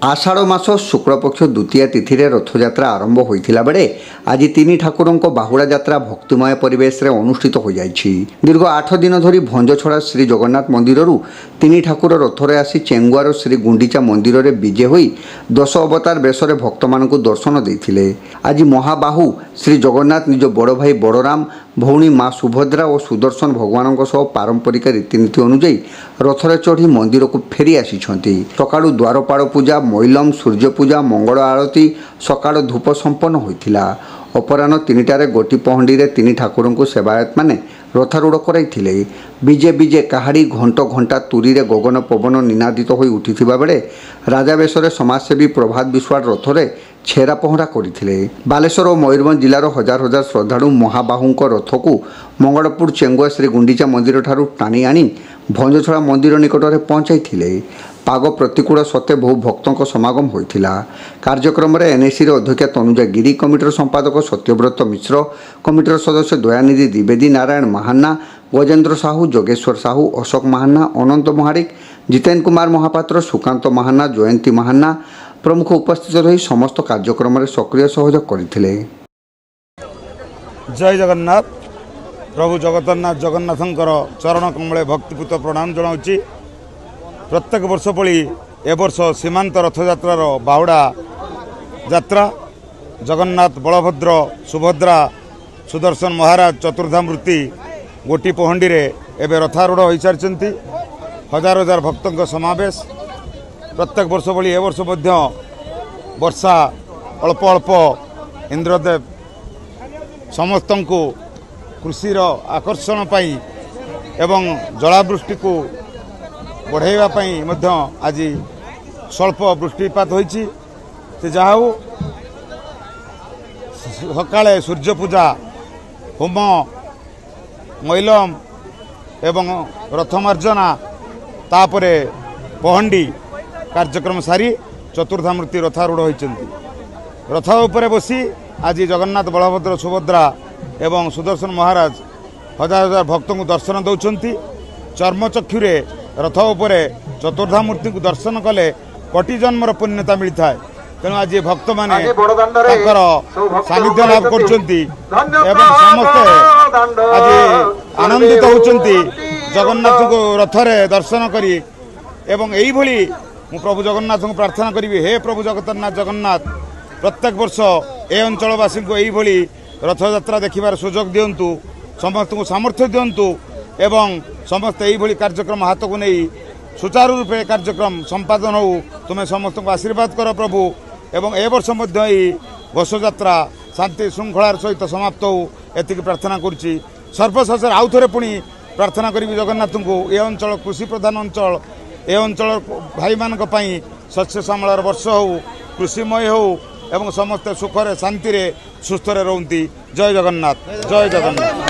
आषाढ़ मास शुक्लपक्ष द्वितीय तिथि रे रथयात्रा आरंभ होइथिला बेले आज तीन ठाकुरों बाहुड़ा यात्रा भक्तिमय परिवेश रे अनुष्ठित हो जाइछि। दीर्घ 8 दिन धरी भंजछड़ा श्री जगन्नाथ मंदिर तीन ठाकुर रथरे आसी चेंगुआर श्री गुंडीचा मंदिर रे विजे होई 10 अवतार बेश भक्त मानकु दर्शन देथिले। आज महाबाहु श्री जगन्नाथ निज बड़ भाई बड़राम भौणी माँ सुभद्रा और सुदर्शन भगवान पारंपरिक रीतिनीति अनुजाई रथरे चढ़ी मंदिर को फेरी आसी सकाळु द्वारपाल पूजा मैलम सूर्य पूजा मंगल आरती सकाळ धूप संपन्न होइथिला। अपराह्न 3टारे गोटी पहंडी रे तीन ठाकुर को सेवायत माने रथारूढ़ कराइथिले। विजे विजे काहाड़ी घंट घंटा तुरी रे गगन पवन निनादित होई उठिथिबा बेले राजा बेशरे समाजसेवी प्रभात विश्वास रथरे छेरा पहरा करथिले। बालेश्वर और मयूरभंज जिलार हजार हजार श्रद्धालु महाबाहुंक रथ को मंगलपुर चेंगुआ श्री गुंडीचा मंदिर ठारू टाणी आनी भंजछड़ा मंदिर निकट में पहुंचाई। पाग प्रतिकूल सत्वे बहु भक्तों समागम होइथिला। कार्यक्रम में एनएसी अध्यक्ष तनुजा गिरी, कमिटर संपादक सत्यव्रत मिश्र, कमिटर सदस्य दयानिधि द्विवेदी, नारायण महान्ना, गजेन्द्र साहू, जोगेश्वर साहू, अशोक महान्ना, अनंत महारिक, जितेन कुमार महापात्र, सुकांत महान्ना, जयंती महान्ना प्रमुख उपस्थित रही समस्त कार्यक्रम में सक्रिय सहयोग करथिले। जय जगन्नाथ। प्रभु जगन्नाथ जगन्नाथंकर चरण कमले भक्तिपूत प्रणाम जनाऊँगी। प्रत्येक वर्ष पड़ी ए वर्ष सीमांत रथयात्रार बाहुड़ा यात्रा जगन्नाथ बलभद्र सुभद्रा सुदर्शन महाराज चतुर्धामूर्ति गोटी पहंडी रे एबे रथारूढ़ हो सारी हजार हजार भक्तों समावेश। प्रत्येक वर्ष भली ए वर्ष वर्षा अल्प अल्प इंद्रदेव समस्त को कृषिर आकर्षण पाई एवं जलावृष्टि को बढ़ाइबा पाई मध्य आज स्वल्प वृष्टिपात होइछि। से जाहु सकाळे सूर्य पूजा होम मैलम एवं रथमार्जना तापरे पहंडी कार्यक्रम सारी चतुर्धामूर्ति रथारूढ़ होइछन्ति। रथ उपरे बसी आज जगन्नाथ बलभद्र सुभद्रा एवं सुदर्शन महाराज हजार हजार भक्तों को दर्शन दौरान चर्मचक्षुरे रथ उपरे चतुर्धामूर्ति को दर्शन कले कोटि जन्मर पुण्यता मिलता है। तेणु आज भक्त मैंने सानिध्य लाभ कर समस्ते आज आनंदित होती जगन्नाथ को रथरे दर्शन करी। एवं यही भली मु प्रभु जगन्नाथ को प्रार्थना करी, हे प्रभु जगन्नाथ जगन्नाथ प्रत्येक वर्ष ए अंचलवासी को यही भली रथयात्रा देखिबार सुजोग दियंतु, समस्त को सामर्थ्य दियंतु एवं समस्त यही भली कार्यक्रम हाथ को नहीं सुचारू रूपे कार्यक्रम संपादन हो। तुम्हें समस्त को आशीर्वाद कर प्रभु। एवं ए वर्ष घोषयात्रा शांति श्रृंखलार सहित समाप्त हो एति प्रार्थना करुच्ची। सर्वशेष आउ थे पुणी प्रार्थना करी जगन्नाथ को ए अंचल कृषि प्रधान अंचल ए अंचल भाई मान शस्य श्यामलार वर्ष हो, कृषिमय हो एवं समस्त सुखरे शांति सुस्थ रहती। जय जगन्नाथ। जय जगन्नाथ।